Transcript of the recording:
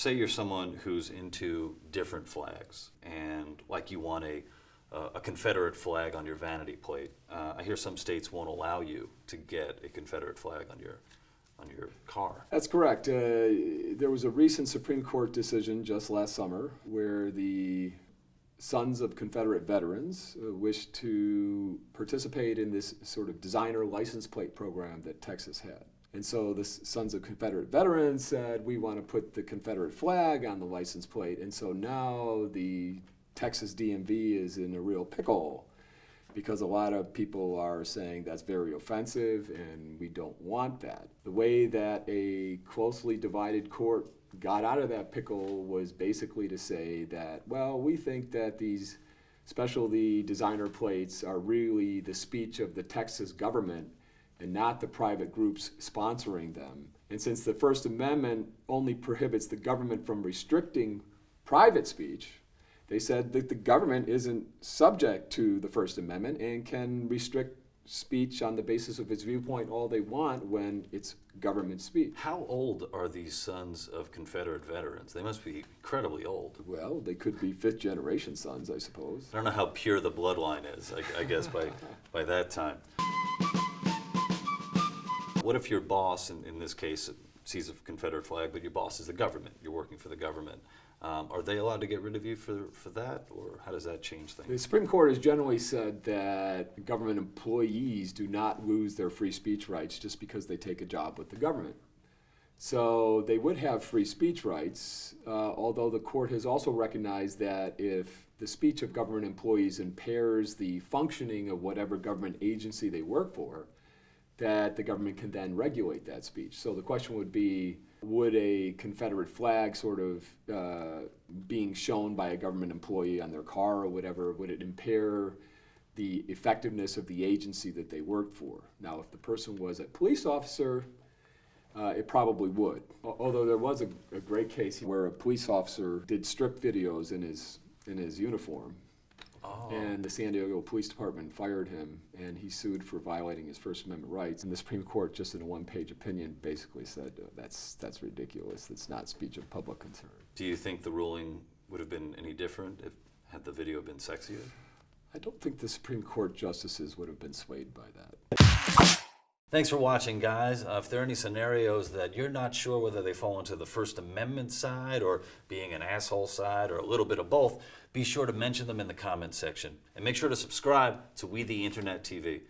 say you're someone who's into different flags, and like you want a Confederate flag on your vanity plate. I hear some states won't allow you to get a Confederate flag on your car. That's correct. There was a recent Supreme Court decision just last summer where the Sons of Confederate Veterans wished to participate in this sort of designer license plate program that Texas had. And so the Sons of Confederate Veterans said, we want to put the Confederate flag on the license plate. And so now the Texas DMV is in a real pickle because a lot of people are saying that's very offensive and we don't want that. The way that a closely divided court got out of that pickle was basically to say that, well, we think that these specialty designer plates are really the speech of the Texas government and not the private groups sponsoring them. And since the First Amendment only prohibits the government from restricting private speech, they said that the government isn't subject to the First Amendment and can restrict speech on the basis of its viewpoint all they want when it's government speech. How old are these Sons of Confederate Veterans? They must be incredibly old. Well, they could be fifth generation sons, I suppose. I don't know how pure the bloodline is, I guess, by that time. What if your boss, in this case, sees a Confederate flag, but your boss is the government, you're working for the government? Are they allowed to get rid of you for that, or how does that change things? The Supreme Court has generally said that government employees do not lose their free speech rights just because they take a job with the government. So they would have free speech rights, although the court has also recognized that if the speech of government employees impairs the functioning of whatever government agency they work for, that the government can then regulate that speech. So the question would be, would a Confederate flag sort of being shown by a government employee on their car or whatever, would it impair the effectiveness of the agency that they worked for? Now, if the person was a police officer, it probably would. Although there was a great case where a police officer did strip videos in his uniform. Oh. And the San Diego Police Department fired him, and he sued for violating his First Amendment rights. And the Supreme Court, just in a one-page opinion, basically said, that's ridiculous. It's not speech of public concern. Do you think the ruling would have been any different had the video been sexier? I don't think the Supreme Court justices would have been swayed by that. Thanks for watching, guys. If there are any scenarios that you're not sure whether they fall into the First Amendment side or being an asshole side or a little bit of both, be sure to mention them in the comments section. And make sure to subscribe to We the Internet TV.